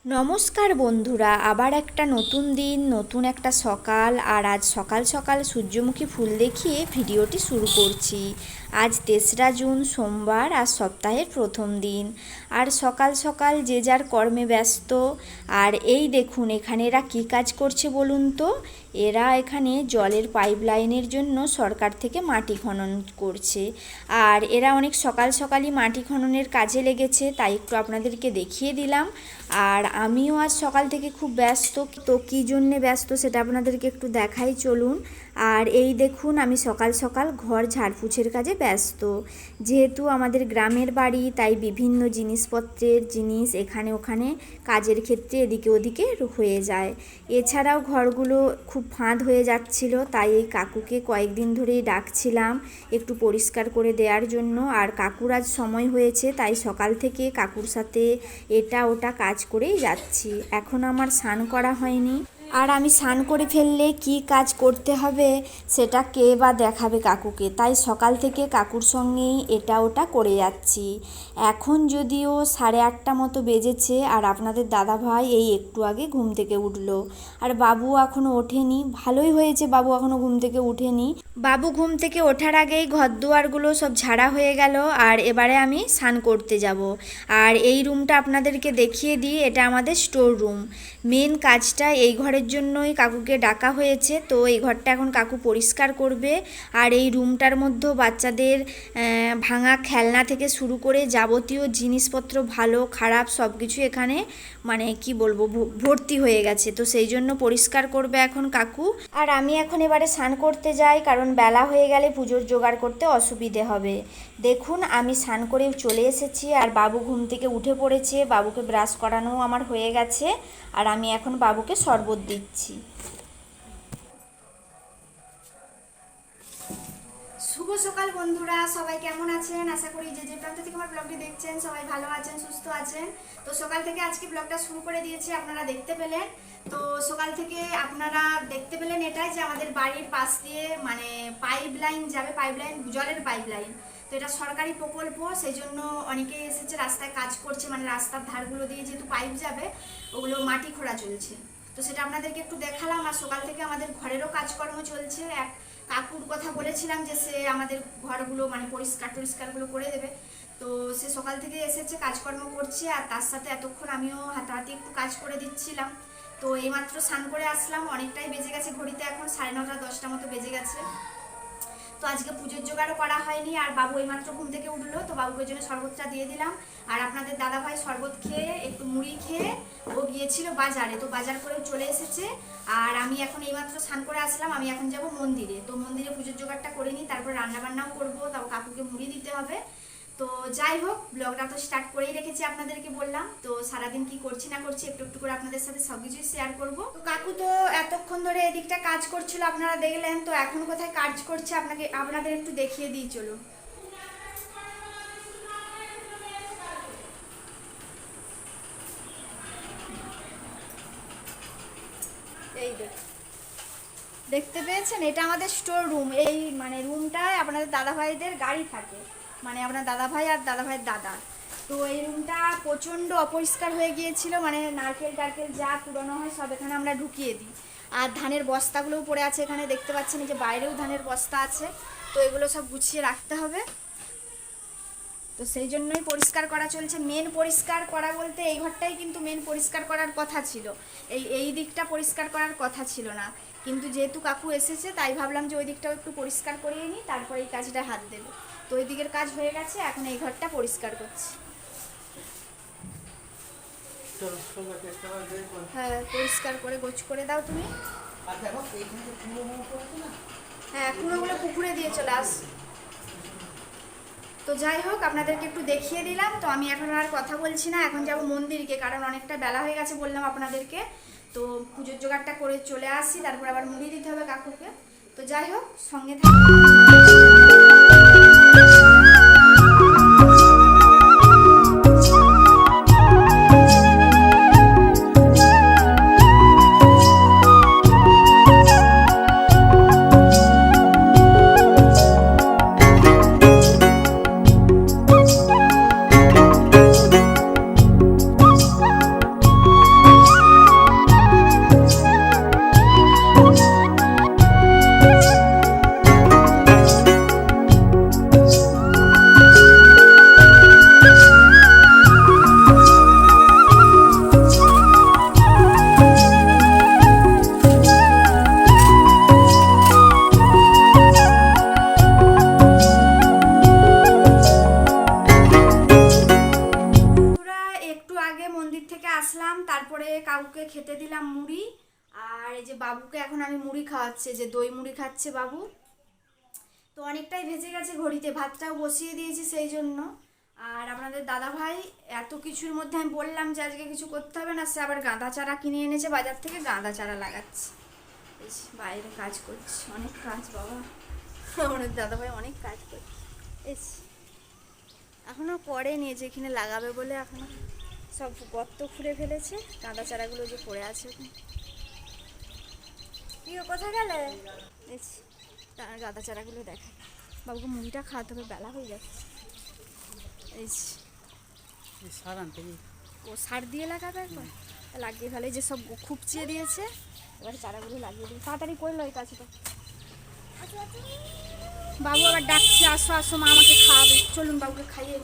নমস্কার বন্ধুরা, আবার একটা নতুন দিন, নতুন একটা সকাল। আর আজ সকাল সকাল সূর্যমুখী ফুল দেখিয়ে ভিডিওটি শুরু করছি। আজ 3রা জুন, সোমবার, আর সপ্তাহের প্রথম দিন। আর সকাল সকাল যে যার কর্মে ব্যস্ত। আর এই দেখুন এখানে এরা কী কাজ করছে বলুন তো। এরা এখানে জলের পাইপ লাইনের জন্য সরকার থেকে মাটি খনন করছে। আর এরা অনেক সকাল সকালই মাটি খননের কাজে লেগেছে, তাই একটু আপনাদেরকে দেখিয়ে দিলাম। আর আমিও আজ সকাল থেকে খুব ব্যস্ত, তো কী জন্যে ব্যস্ত সেটা আপনাদেরকে একটু দেখাই, চলুন। আর এই দেখুন আমি সকাল সকাল ঘর ঝাড়পোছের কাজে ব্যস্ত। যেহেতু আমাদের গ্রামের বাড়ি, তাই বিভিন্ন জিনিসপত্রের জিনিস এখানে ওখানে কাজের ক্ষেত্রে এদিকে ওদিকে হয়ে যায়। এছাড়াও ঘরগুলো খুব ফাঁদ হয়ে যাচ্ছিল, তাই এই কাকুকে কয়েকদিন ধরেই ডাকছিলাম একটু পরিষ্কার করে দেওয়ার জন্য। আর কাকুর আজ সময় হয়েছে, তাই সকাল থেকে কাকুর সাথে এটা ওটা কাজ করেই যাচ্ছি। এখন আমার স্নান করা হয়নি, আর আমি স্নান করে ফেললে কি কাজ করতে হবে সেটা কে বা দেখাবে কাকুকে, তাই সকাল থেকে কাকুর সঙ্গেই এটা ওটা করে যাচ্ছি। এখন যদিও 8:30 মতো বেজেছে, আর আপনাদের দাদাভাই এই একটু আগে ঘুম থেকে উঠলো। আর বাবু এখনও ওঠেনি। ভালোই হয়েছে বাবু এখনও ঘুম থেকে উঠেনি। বাবু ঘুম থেকে ওঠার আগেই ঘরদুয়ারগুলো সব ঝাড়া হয়ে গেল। আর এবারে আমি স্নান করতে যাব। আর এই রুমটা আপনাদেরকে দেখিয়ে দিই, এটা আমাদের স্টোর রুম। মেন কাজটা এই ঘরের জন্যই কাকুকে ডাকা হয়েছে। তো এই ঘরটা এখন কাকু পরিষ্কার করবে। আর এই রুমটার মধ্যেও বাচ্চাদের ভাঙা খেলনা থেকে শুরু করে যাবতীয় জিনিসপত্র, ভালো খারাপ সব কিছু এখানে মানে কি বলবো ভর্তি হয়ে গেছে। তো সেই জন্য পরিষ্কার করবে এখন কাকু। আর আমি এখন এবারে স্নান করতে যাই, কারণ বেলা হয়ে গেলে পুজোর জোগাড় করতে অসুবিধে হবে। দেখুন আমি স্নান করে চলে এসেছি, আর বাবু ঘুম থেকে উঠে পড়েছে। বাবুকে ব্রাশ করানোও আমার হয়ে গেছে। আর আমি এখন বাবুকে শরবত দিচ্ছি। শুভ সকাল বন্ধুরা, সবাই কেমন আছেন? আশা করি যে প্রান্ত থেকে আমার ব্লগটি দেখছেন সবাই ভালো আছেন, সুস্থ আছেন। তো সকাল থেকে আজকে ব্লগটা শুরু করে দিয়েছি, আপনারা দেখতে পেলেন। তো সকাল থেকে আপনারা দেখতে পেলেন এটাই যে আমাদের বাড়ির পাশ দিয়ে মানে পাইপ লাইন যাবে, পাইপ লাইন জলের পাইপ লাইন। তো এটা সরকারি প্রকল্প, সেই জন্য অনেকেই এসেছে, রাস্তায় কাজ করছে, মানে রাস্তার ধারগুলো দিয়ে যেহেতু পাইপ যাবে ওগুলো মাটি খোঁড়া চলছে। তো সেটা আপনাদেরকে একটু দেখালাম। আর সকাল থেকে আমাদের ঘরেরও কাজকর্ম চলছে। এক কাকুর কথা বলেছিলাম যে সে আমাদের ঘরগুলো মানে পরিষ্কারগুলো করে দেবে। তো সে সকাল থেকে এসেছে, কাজকর্ম করছে, আর তার সাথে এতক্ষণ আমিও হাতাহাতি একটু কাজ করে দিচ্ছিলাম। তো এইমাত্র স্নান করে আসলাম, অনেকটাই বেজে গেছে ঘড়িতে, এখন 9:30 10টা মতো বেজে গেছে। তো আজকে পুজোর জোগাড়ও করা হয়নি। আর বাবু এইমাত্র ঘুম থেকে উঠলো, তো বাবুকে জন্য শরবতটা দিয়ে দিলাম। আর আপনাদের দাদাভাই শরবত খেয়ে একটু মুড়ি খেয়ে ও গিয়েছিল বাজারে, তো বাজার করেও চলে এসেছে। আর আমি এখন এইমাত্র স্নান করে আসলাম, আমি এখন যাব মন্দিরে। তো মন্দিরে পুজোর জোগাড়টা করে নিই, তারপর রান্নাবান্নাও করবো, তারপর কাকুকে মুড়ি দিতে হবে। তো যাই হোক, ব্লগটা তো স্টার্ট করেই রেখেছি, আপনাদেরকে বললাম। তো সারাদিন কি করছি না করছি একটু একটু করে আপনাদের সাথে সবকিছুই শেয়ার করব। তো কাকু তো এতক্ষণ ধরে এদিকটা কাজ করছিল, আপনারা দেখলেন। তো এখন কোথায় কাজ করছে আপনাদের একটু দেখিয়ে দিই, চলুন। এই দেখতে পেয়েছেন, এটা আমাদের স্টোর রুম। এই মানে রুমটায় আপনাদের দাদাভাইদের গাড়ি থাকে, মানে আপনার দাদাভাই আর দাদাভাইয়ের দাদা। তো এই রুমটা প্রচণ্ড অপরিষ্কার হয়ে গিয়েছিল, মানে নারকেল টারকেল যা পুরনো হয় সব এখানে আমরা ঢুকিয়ে দিই। আর ধানের বস্তাগুলোও পড়ে আছে এখানে, দেখতে পাচ্ছেন এই যে বাইরেও ধানের বস্তা আছে। তো এগুলো সব গুছিয়ে রাখতে হবে। তো সেই জন্যই পরিষ্কার করা চলছে। মেন পরিষ্কার করা বলতে এই ঘরটাই কিন্তু মেন পরিষ্কার করার কথা ছিল, এই দিকটা পরিষ্কার করার কথা ছিল না। কিন্তু যেহেতু কাকু এসেছে, তাই ভাবলাম যে ওই দিকটাও একটু পরিষ্কার করিয়ে নিই, তারপর এই কাজটা হাত দেবে। তো ওই দিকের কাজ হয়ে গেছে, এখন এই ঘরটা পরিষ্কার করছি। হ্যাঁ, পরিষ্কার করে গোছ করে দাও তুমি। হ্যাঁ, কুড়োগুলো পুকুরে দিয়ে চলে আস। তো যাই হোক, আপনাদেরকে একটু দেখিয়ে দিলাম। তো আমি এখন আর কথা বলছি না, এখন যাব মন্দিরকে, কারণ অনেকটা বেলা হয়ে গেছে বললাম আপনাদেরকে। তো পুজোর জোগাড়টা করে চলে আসি, তারপর আবার মুড়ি দিতে হবে কাকুকে। তো যাই হোক, সঙ্গে আসলাম, তারপরে কাকুকে খেতে দিলাম মুড়ি। আর এই যে বাবুকে এখন আমি মুড়ি খাওয়াচ্ছি, যে দই মুড়ি খাচ্ছে বাবু। তো অনেকটাই ভেজে গেছে ঘড়িতে, ভাতটাও বসিয়ে দিয়েছি সেই জন্য। আর আপনাদের দাদা ভাই এত কিছুর মধ্যে আমি বললাম যে আজকে কিছু করতে হবে না, সে আবার গাঁদা চারা কিনে এনেছে বাজার থেকে, গাঁদা চারা লাগাচ্ছে। বাইরে কাজ করছে, অনেক কাজ বাবা, আমাদের দাদা ভাই অনেক কাজ করছে। এখনো করেনি, যেখানে লাগাবে বলে এখনো সব গর্ত খুঁড়ে ফেলেছে, গাঁদা চারাগুলো যে পড়ে আছে। কি কোথায় গেলে? তার গাঁদা চারাগুলো দেখে। বাবুকে মুড়িটা খাওয়াতে হবে, বেলা হয়ে যাচ্ছে। ও সার দিয়ে লাগাবে একবার, লাগিয়ে ফেলে, যে সব খুপচিয়ে দিয়েছে, এবার চারাগুলো লাগিয়ে দিই। তাড়াতাড়ি করলো এই কাজটা। বাবু আবার ডাকছে, আসো আসো মা আমাকে খাওয়াবে, চলুন বাবুকে খাইয়ে।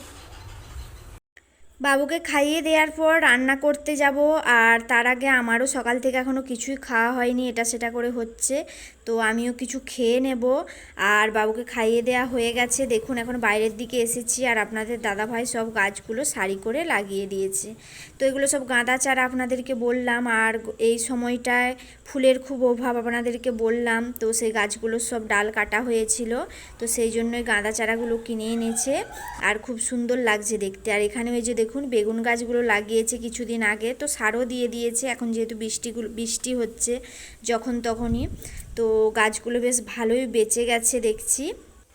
বাবুকে খাইয়ে দেওয়ার পর রান্না করতে যাব। আর তার আগে আমারও সকাল থেকে এখনও কিছুই খাওয়া হয়নি, এটা সেটা করে হচ্ছে, তো আমিও কিছু খেয়ে নেব। আর বাবুকে খাইয়ে দেওয়া হয়ে গেছে, দেখুন এখন বাইরের দিকে এসেছি। আর আপনাদের দাদাভাই সব গাছগুলো সারি করে লাগিয়ে দিয়েছে। তো এগুলো সব গাঁদা চারা আপনাদেরকে বললাম। আর এই সময়টায় ফুলের খুব অভাব আপনাদেরকে বললাম, তো সেই গাছগুলোর সব ডাল কাটা হয়েছিল, তো সেই জন্যই গাঁদা চারাগুলো কিনে এনেছে। আর খুব সুন্দর লাগছে দেখতে। আর এখানে ওই যে দেখুন বেগুন গাছগুলো লাগিয়েছে কিছুদিন আগে, তো সারও দিয়ে দিয়েছে। এখন যেহেতু বৃষ্টি হচ্ছে যখন তখনই, তো গাছগুলো বেশ ভালোই বেঁচে গেছে দেখছি।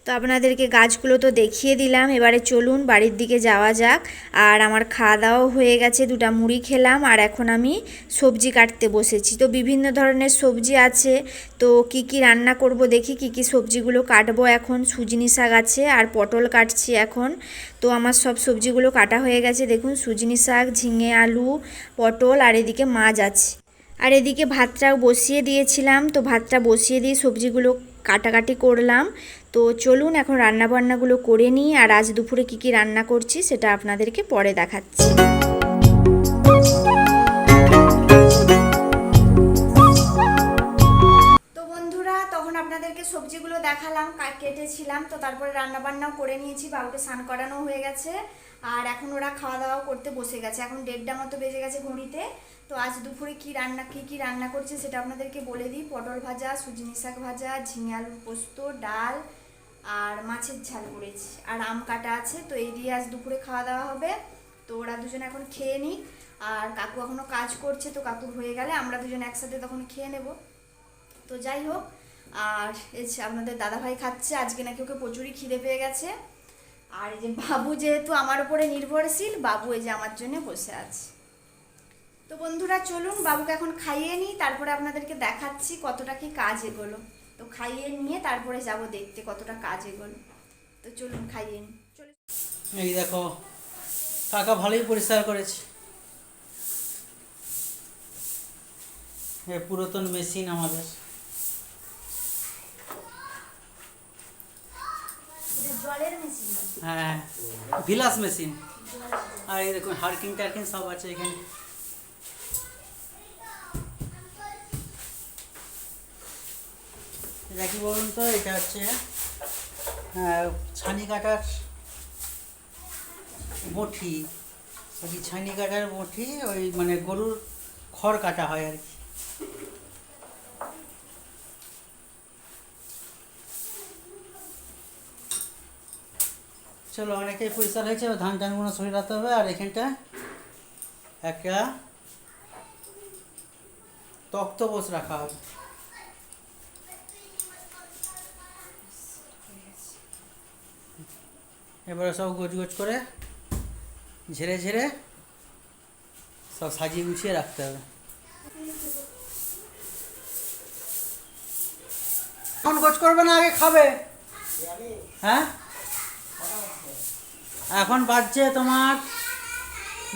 তো আপনাদেরকে গাছগুলো তো দেখিয়ে দিলাম, এবারে চলুন বাড়ির দিকে যাওয়া যাক। আর আমার খাওয়া দাওয়াও হয়ে গেছে, দুটো মুড়ি খেলাম। আর এখন আমি সবজি কাটতে বসেছি। তো বিভিন্ন ধরনের সবজি আছে, তো কি কি রান্না করব দেখি, কি কি সবজিগুলো কাটবো। এখন সুজনি শাক আছে আর পটল কাটছি এখন। তো আমার সব সবজিগুলো কাটা হয়ে গেছে, দেখুন সুজনি শাক, ঝিঙে, আলু, পটল, আর এদিকে মাছ আছে। আর এদিকে ভাতটাও বসিয়ে দিয়েছিলাম, তো ভাতটা বসিয়ে দিয়ে সবজিগুলো কাটাকাটি করলাম। তো চলুন এখন রান্নাবান্নাগুলো করে নিই। আর আজ দুপুরে কি কি রান্না করছি সেটা আপনাদেরকে পরে দেখাচ্ছি। তো বন্ধুরা, তখন আপনাদেরকে সবজিগুলো দেখালাম, কেটেছিলাম, তো তারপরে রান্নাবান্নাও করে নিয়েছি, বাবুকে স্নান করানো হয়ে গেছে। আর এখন ওরা খাওয়া দাওয়া করতে বসে গেছে, এখন 1:30 মতো বেজে গেছে ঘড়িতে। তো আজ দুপুরে কি রান্না করছি সেটা আপনাদেরকে বলে দিই। পটল ভাজা, সুজনি শাক ভাজা, ঝিঙে আলুর পোস্ত, ডাল আর মাছের ঝাল করেছি, আর আম কাটা আছে। তো এই দিয়ে আজ দুপুরে খাওয়া দাওয়া হবে। তো ওরা দুজন এখন খেয়ে নিই। আর কাকু এখনও কাজ করছে, তো কাকু হয়ে গেলে আমরা দুজন একসাথে তখন খেয়ে নেব। তো যাই হোক, আর এই যে আপনাদের দাদাভাই খাচ্ছে, আজকে নাকি ওকে প্রচুরই খিদে পেয়ে গেছে। আর এই যে বাবু যেহেতু আমার উপরে নির্ভরশীল, বাবু এই যে আমার জন্য বসে আছে। তো বন্ধুরা চলুন বাবুকে এখন খাইয়ে নিই, তারপরে আপনাদেরকে দেখাচ্ছি কতটা কি কাজ এগোলো। তো খাইয়ে নিয়ে তারপরে যাব দেখতে কতটা কাজ এগোলো। তো চলুন খাইয়ে নিই। এই দেখো কাকা ভালোই পরিষ্কার করেছে, পুরাতন মেশিন আমাদের। জলের মেশিন, হ্যাঁ ভিলাস মেশিন। আর এই দেখুন হার্কিং টার্কিং সব আছে এখানে। এটা কি বলুন তো, এটা হচ্ছে ছানি কাটার বটি। ওই ছানি কাটার বটি, ওই মানে গরুর খড় কাটা হয় আর কি। চলো অনেকেই পরিষ্কার হয়েছে, ধান টানগুলো সরাতে হবে। আর এখানটা একটা তক্তপোষ রাখা হবে। এবারে সব গোছ গোছ করে ঝেড়ে ঝেড়ে সব সাজিয়ে গুছিয়ে রাখতে হবে। এখন গোছ করবে না, আগে খাবে? হ্যাঁ এখন বাজছে তোমার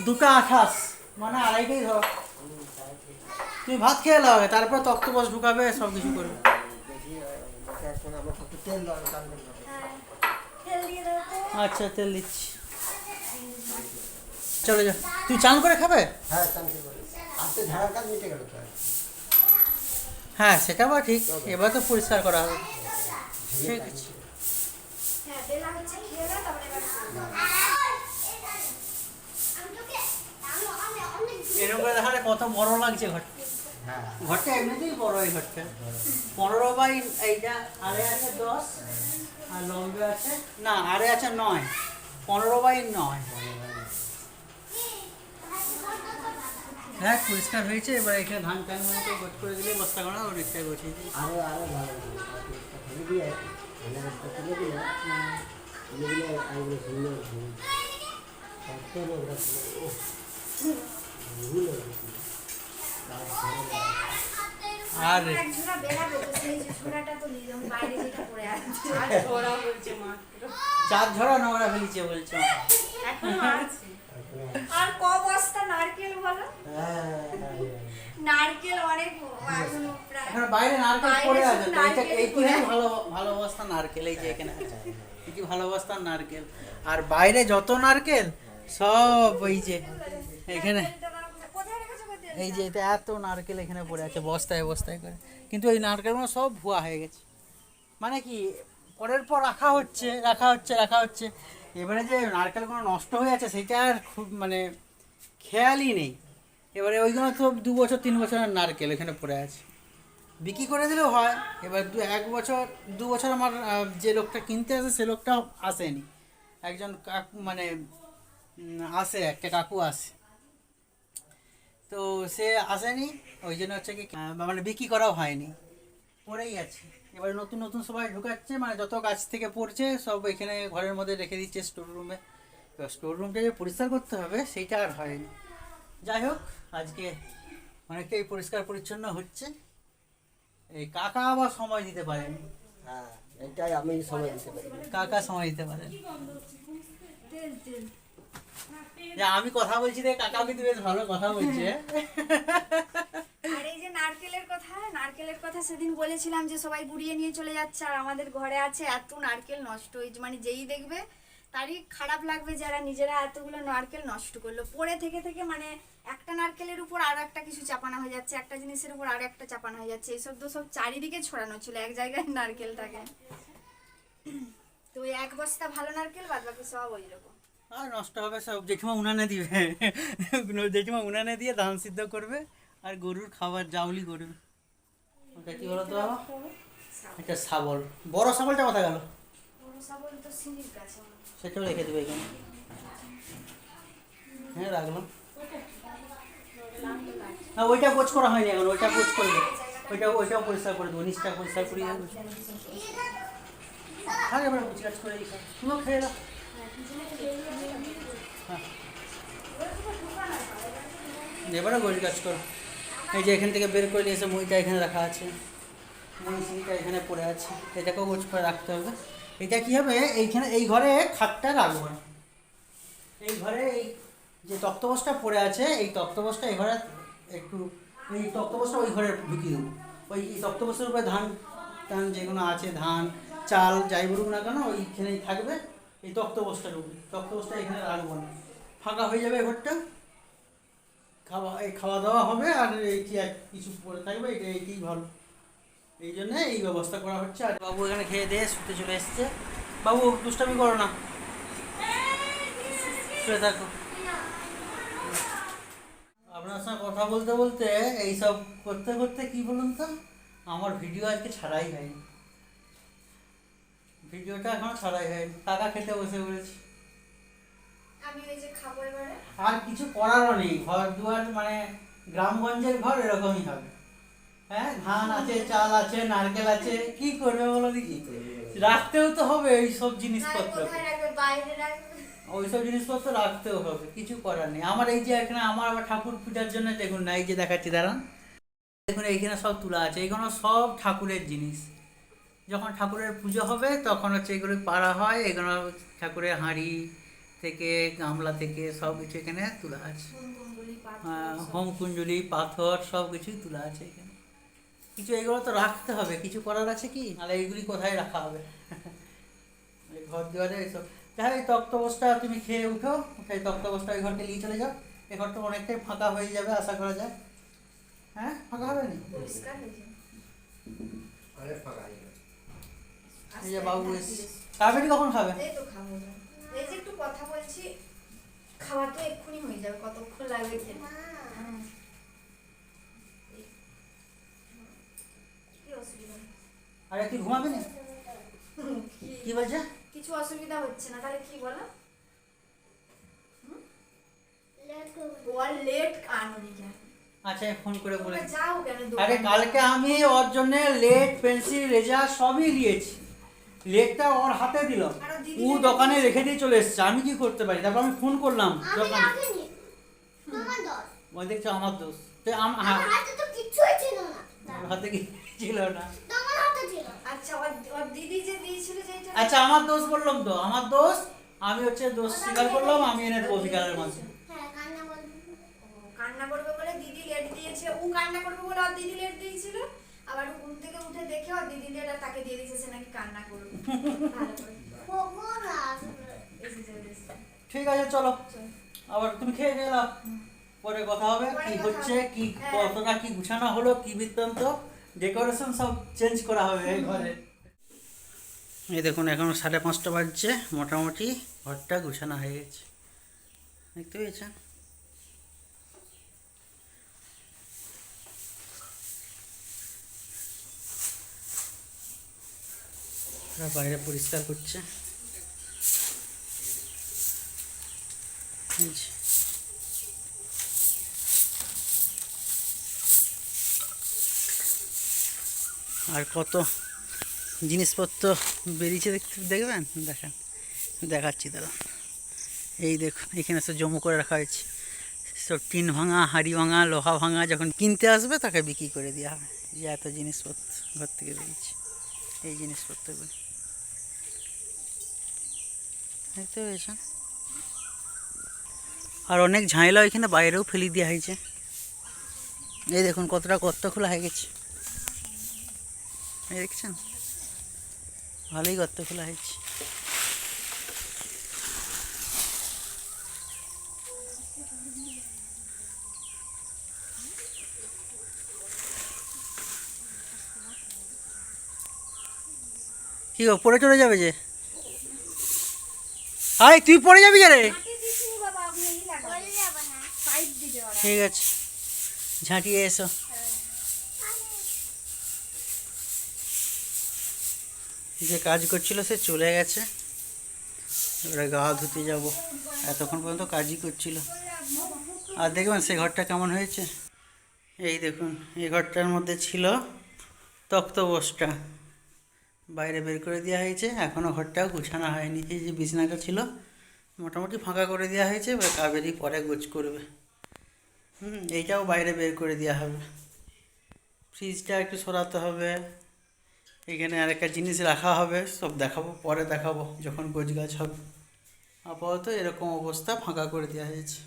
2:28, মানে 2:30টাই ধরো। তুমি ভাত খেয়ে নাও আগে, তারপর তক্তপোষ ঢুকাবে, সব কিছু করবে। আচ্ছা তেল দিচ্ছি, চলে যা। তুই চান করে খাবে? হ্যাঁ সেটা বা ঠিক, এবার তো পরিষ্কার করা হবে। ঠিক আছে। এরকম করে দেখালে কত বড় লাগছে ঘরটা। হ্যাঁ ঘরটা এমনিতেই বড়, এই ঘরটা 15 বাই এইটা আরে আছে 10 আর লম্বে আছে না আরে আছে 9, 15 বাই 9। হ্যাঁ পরিষ্কার হয়েছে। এবার এখানে ধান টান মানে গোছ করে দিলে বস্তা করা অনেকটাই গোছিয়ে দিই। আরো আরো ভালো ফেলে দিয়ে ফেলে তুলে দিলে তুলে দিলে আইগুলো সুন্দর কত নোংরা ছিল ও ভুল হয়ে গেছিল। আর এক ঝোড়া বেরাবো তো সেই ঝোড়াটা তো নিলাম বাইরে যেটা পড়ে আছে আর ঝোড়া বলছে মাত্র 4 ঝরা নোংরা ফেলেছে বলছো। এখনো আছে। আর ক বস্তা নারকেল বলো? নারকেল অনেক এখনো প্রায় এখন বাইরে নারকেল বাইরে পড়ে শুধু আছে তো নারকেলই এই কি পড়ে আছে। ভালো ভালো অবস্থা নারকেল এই যে এখানে আছে। এই কি ভালো অবস্থা নারকেল। আর বাইরে যত নারকেল সব ওই যে এখানে কোথায় রেখেছো কোথায়? এই যে এটা এত নারকেল এখানে পড়ে আছে বস্তায় বস্তায় করে, কিন্তু এই নারকেলগুলো সব ভুয়া হয়ে গেছে। মানে কি পরের পর রাখা হচ্ছে রাখা হচ্ছে রাখা হচ্ছে, এবারে যে নারকেলগুলো নষ্ট হয়ে আছে সেটা আর খুব মানে খেয়ালই নেই। এবারে ওইগুলো তো 2 বছর 3 বছরের নারকেল এখানে পড়ে আছে, বিক্রি করে দিলেও হয়। এবার 1 বছর 2 বছর আমার যে লোকটা কিনতে আসে সে লোকটাও আসেনি। একজন কাকু মানে আসে, একটা কাকু আসে, তো সে আসেনি, ওই জন্য হচ্ছে কি মানে বিক্রি করাও হয়নি, পড়েই আছে। এবার নতুন নতুন সবাই ঢুকাচ্ছে, মানে যত গাছ থেকে পড়ছে সব এখানে ঘরের মধ্যে রেখে দিচ্ছে স্টোর রুমে। এবার স্টোর রুমটা যে পরিষ্কার করতে হবে সেইটা আর হয়নি। যাই হোক আজকে অনেকটাই পরিষ্কার পরিচ্ছন্ন হচ্ছে। এই কাকা আবার সময় দিতে পারেন, হ্যাঁ এটাই আমি সময় দিতে পারি। কাকা সময় দিতে পারেন। যে আমি কথা বলছি রে, কাকাও কিন্তু বেশ ভালো কথা বলছে। আর এই যে নারকেলের কথা সেদিন বলেছিলাম যে সবাই গুড়িয়ে নিয়ে চলে যাচ্ছে, আর আমাদের ঘরে আছে এত নারকেল নষ্ট হয়েছে, মানে যেই দেখবে তারই খারাপ লাগবে যারা নিজেরা এতগুলো নারকেল নষ্ট করলো। পড়ে থেকে থেকে মানে একটা নারকেলের উপর আরো একটা কিছু চাপানো হয়ে যাচ্ছে, একটা জিনিসের উপর আরো একটা চাপানো হয়ে যাচ্ছে, এইসব তো সব চারিদিকে ছড়ানো ছিল, এক জায়গায় নারকেল থাকে। তো ওই 1 বস্তা ভালো নারকেল বাদ বাকি সব ওই রকম। আর নষ্ট হবে সব, জেঠিমা উনানে দিবে। জেঠিমা উনানে দিয়ে ধান সিদ্ধ করবে আর গরুর খাবার জাউলি করবে। ওটা কি বলো তো, এটা শাবল। বড় শাবলটা কোথায় গেল? বড় শাবল তো সিঁড়ির কাছে। সেটাও রেখে দেবে এখানে। হ্যাঁ রাখলাম। না ওইটা গোছ করা হয়নি এখন, ওইটা গোছ করবে, ওইটাও পরিষ্কার করে দেবো, নিচটা পরিষ্কার করিয়ে দেবো। হ্যাঁ এবার গোছ কাজ করে দিই, তুমিও খেয়ে দাও। হ্যাঁ এবারে গোছ কাজ করো। এই যে এখান থেকে বের করে নিয়ে এসে মুইটা এখানে রাখা আছে, মুই সিঁড়িটা এখানে পড়ে আছে, এটাকেও গোছ করে রাখতে হবে। এটা কি হবে, এইখানে এই ঘরে খাটটা রাখবো না, এই ঘরে এই যে তক্তপোষটা পড়ে আছে এই তক্তপোষটা এই ঘরে একটু, এই তক্তপোষটা ওই ঘরে ঢুকিয়ে দেবো। ওই তক্তপোষের উপরে ধান টান যেগুলো আছে, ধান চাল যাই বলুক না কেন ওইখানেই থাকবে। এই তক্তপোষটার উপরে, তক্তপোষটা এখানে রাখবো না, ফাঁকা হয়ে যাবে ঘরটা, খাওয়া দাওয়া হবে আর এই কি এক কিছু পরে থাকবে, এইটাই ভালো। এই জন্য এই ব্যবস্থা করা হচ্ছে। আর বাবু এখানে খেয়ে দিয়ে শুতে চলে এসছে। বাবু দুষ্টামি করো না, শুয়ে থাকো। আপনার সঙ্গে কথা বলতে বলতে এইসব করতে করতে কি বলুন তো, আমার ভিডিও আজকে ছাড়াই হয়নি, ভিডিওটা এখনো ছাড়াই হয়নি। কাকা খেতে বসে পড়েছি, আমি এই যে খাবো এবারে। আর কিছু করারও নেই, ঘর দুয়ার মানে গ্রামগঞ্জের ঘর এরকমই হবে। হ্যাঁ ধান আছে, চাল আছে, নারকেল আছে, কি করবে বলো দেখি, রাখতেও তো হবে এই সব জিনিসপত্র, কোথায় রাখবে? বাইরে রাখবে। ওইসব জিনিসপত্র রাখতেও হবে, কিছু করার নেই। আমার এই যে এখানে আমার আবার ঠাকুর পূজার জন্য দেখুন না, এই যে দেখাচ্ছি দাঁড়ান, দেখুন এইখানে সব তুলা আছে, এইগুলো সব ঠাকুরের জিনিস। যখন ঠাকুরের পুজো হবে তখন হচ্ছে এগুলো পাড়া হয়, এগুলো ঠাকুরের হাঁড়ি থেকে গামলা থেকে সব কিছু এখানে তোলা আছে। হোম কুঞ্জলি পাথর সব কিছুই তোলা আছে এখানে। কিছু এগুলো তো রাখতে হবে, কিছু করার আছে কি, নাহলে এইগুলি কোথায় রাখা হবে। এই ঘর দুয়ারে এইসব, যাই এই তক্তপোষটা তুমি খেয়ে উঠো, সেই তক্তপোষটা ওই ঘরকে নিয়ে চলে যাও, এই ঘরটা অনেকটাই ফাঁকা হয়ে যাবে আশা করা যায়। হ্যাঁ ফাঁকা হবে না, পরিষ্কার হয়ে যাবে। অনেক ফাঁকা হয়ে যাবে। এই যে বাবু এসছে, কাবেরি কখন খাবে? এই তো খাবো, এই যে একটু কথা বলছি, খাওয়া তো এক্ষুনি হয়ে যাবে, কতক্ষণ লাগবে খেতে। কি অসুবিধা? আরে তুই ঘুমাবি না? কি বলছে? কিছু অসুবিধা হচ্ছে না, তাহলে কি বলো? বল লেট আনুনি কেন? আচ্ছা ফোন করে বলে। তোমরা যাও কেন আরে দোকানে? কালকে আমি ওর জন্য লেট, পেন্সিল, রেজার সবই দিয়েছি। লেটটা ওর হাতে দিলাম, আর ও দিদি ও লেট দোকানে দিয়েছে। রেখে দিয়ে চলে এসেছে। আমি কি করতে পারি? তারপর আমি ফোন করলাম আমি দোকানে। রাখিনি। তোমার দোষ। ওই দেখছো আমার দোষ। তো আমার হাতে তো কিচ্ছুই ছিল না। আমার হাতে কি ছিল না? তোমার হাতে ছিল। আচ্ছা ওর দিদি যে দিয়েছিল যেটা, আচ্ছা আমার দোষ বললাম তো, আমার দোষ। আমি হচ্ছে দোষ স্বীকার করলাম, আমি এনে দেবো বিকালের মাঝে। হ্যাঁ, কান্না বলবে। কান্না করবে বলে দিদি লেট দিয়েছে, ও কান্না করবে বলে ওর দিদি লেট দিয়েছিল। আবার ও ঘুম থেকে উঠে দেখে ওর দিদি লেট আর তাকে দিয়ে দিয়েছে, সে নাকি কান্না করবে। ভালো করে। কখন আসবে? এসে। ঠিক আছে চলো, চল। আবার তুমি খেয়ে গেলাম, পরে কথা হবে পরে কি কথা হচ্ছে, হবে। কি হ্যাঁ। কতটা কি গুছানো হলো, কি বৃত্তান্ত, ডেকোরেশন সব চেঞ্জ করা হবে এই ঘরে। এই দেখুন এখন 5:30 বাজছে, মোটামুটি ঘরটা গুছানো হয়ে গেছে, দেখতে পেয়েছেন। ওরা বাইরে পরিষ্কার করছে। এই যে। আর কত জিনিসপত্র বেরিয়েছে দেখবেন, দেখাচ্ছি দাদা। এই দেখুন এখানে সব জমা করে রাখা হয়েছে, সব টিন ভাঙা, হাঁড়ি ভাঙা, লোহা ভাঙা, যখন কিনতে আসবে তাকে বিক্রি করে দেওয়া হবে। যে এত জিনিসপত্র ঘর থেকে বেরিয়েছে, এই জিনিসপত্রগুলো দেখতে পেয়েছেন। আর অনেক ঝামেলা এখানে বাইরেও ফেলে দেওয়া হয়েছে। এই দেখুন কতটা গর্ত খোলা হয়ে গেছে, এই দেখছেন, ভালোই গর্ত খোলা হয়েছে। কি গো পড়ে চলে যাবে যে? আয় তুই পড়ে যাবি কে রে? মাটি দিছিনি বাবা, আপনি এই লাগান। বলে যাবে না। পাইপ দিবে ওরা। ঠিক আছে, ঝাঁটিয়ে এসো। যে কাজ করছিল সে চলে গেছে, এবারে গা ধুতে যাব। এতক্ষণ পর্যন্ত কাজই করছিল। আর দেখবেন সে ঘরটা কেমন হয়েছে। এই দেখুন এই ঘরটার মধ্যে ছিল তক্তপোষটা, বাইরে বের করে দেওয়া হয়েছে, এখনও ঘরটাও গুছানো হয়নি। এই যে বিছানাটা ছিল মোটামুটি ফাঁকা করে দেওয়া হয়েছে, এবার কাবেরি পরে গোছ করবে। এইটাও বাইরে বের করে দেওয়া হবে। ফ্রিজটা একটু সরাতে হবে, এখানে আরেকটা জিনিস রাখা হবে, সব দেখাবো, পরে দেখাবো যখন গোছগাছ হবে। আপাতত এরকম অবস্থা, ফাঁকা করে দেওয়া হয়েছে।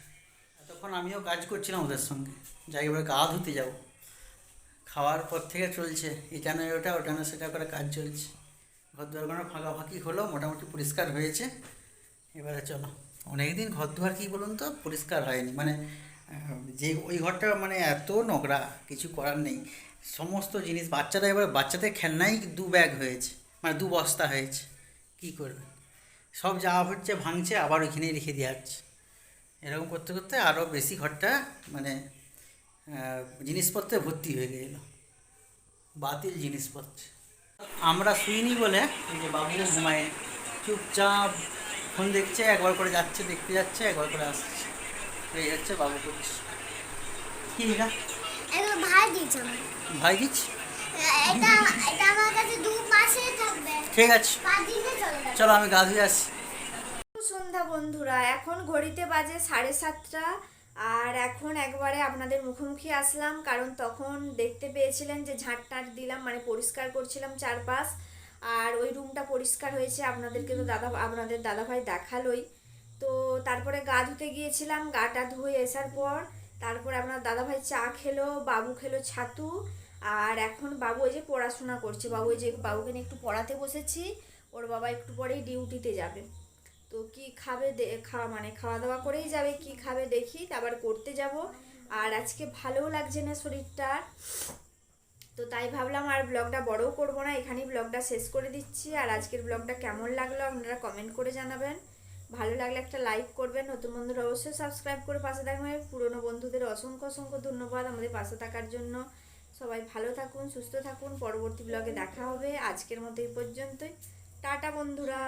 তখন আমিও কাজ করছিলাম ওদের সঙ্গে, যাই এবার গা ধুতে যাব। খাওয়ার পর থেকে চলছে এটা নয় ওটা, ওটা না সেটা করে কাজ চলছে। ঘর দুয়ারগুলো ফাঁকাফাঁকি হলো, মোটামুটি পরিষ্কার হয়েছে। এবারে চলো, অনেকদিন ঘর দুয়ার কী বলুন তো পরিষ্কার হয়নি, মানে যে ওই ঘরটা মানে এত নোংরা, কিছু করার নেই। সমস্ত জিনিস বাচ্চারা, এবার বাচ্চাদের খেলনাই 2 ব্যাগ হয়েছে, মানে 2 বস্তা হয়েছে। কী করবে, সব যা হচ্ছে ভাঙছে, আবার ওইখানেই রেখে দেওয়া হচ্ছে। এরকম করতে করতে আরও বেশি ঘরটা মানে জিনিসপত্রে ভর্তি হয়ে গেল, বাতিল জিনিসপত্র। আমরা শুইনি বলে এই যে বাবু ঘুমায়, চুপচাপ ফোন দেখছে, একবার করে যাচ্ছে, দেখতে যাচ্ছে, একবার করে আসছে, এই হচ্ছে বাবু করছে। কি এটা? এটা ভাই দিয়েছে আমার। ভাই দিচ্ছি, এটা এটা আমার কাছে 2 মাসে থাকবে। ঠিক আছে 5 দিনে চলে যাবে। চলো আমি গা ধুয়ে আসি। সন্ধ্যা বন্ধুরা, এখন ঘড়িতে বাজে 7:30, আর এখন একবারে আপনাদের মুখোমুখি আসলাম, কারণ তখন দেখতে পেয়েছিলেন যে ঝাঁট দিলাম, মানে পরিষ্কার করছিলাম চারপাশ। আর ওই রুমটা পরিষ্কার হয়েছে, আপনাদেরকে তো আপনাদের দাদাভাই দেখালোই। তো তারপরে গা ধুতে গিয়েছিলাম, গাটা ধুয়ে আসার পর তারপরে আপনার দাদাভাই চা খেলো, বাবু খেলো ছাতু। আর এখন বাবু ওই যে পড়াশোনা করছে, বাবু ওই যে বাবুকে নিয়ে একটু পড়াতে বসেছি, ওর বাবা একটু পরেই ডিউটিতে যাবে। তো কি খাবে খাওয়া দাওয়া করেই যাবে, কি খাবে দেখি, আবার করতে যাব। আর আজকে ভালোও লাগছে না শরীরটা, তো তাই ভাবলাম আর ব্লগটা বড়ও করব না, এখানেই ব্লগটা শেষ করে দিচ্ছি। আর আজকের ব্লগটা কেমন লাগলো আপনারা কমেন্ট করে জানাবেন। ভালো লাগলে একটা লাইক করবেন, নতুন বন্ধুরা অবশ্যই সাবস্ক্রাইব করে পাশে থাকবেন। পুরনো বন্ধুদের অসংখ্য অসংখ্য ধন্যবাদ আমাদের পাশে থাকার জন্য। সবাই ভালো থাকুন, সুস্থ থাকুন, পরবর্তী ব্লগে দেখা হবে। আজকের মতো এই পর্যন্তই, টাটা বন্ধুরা।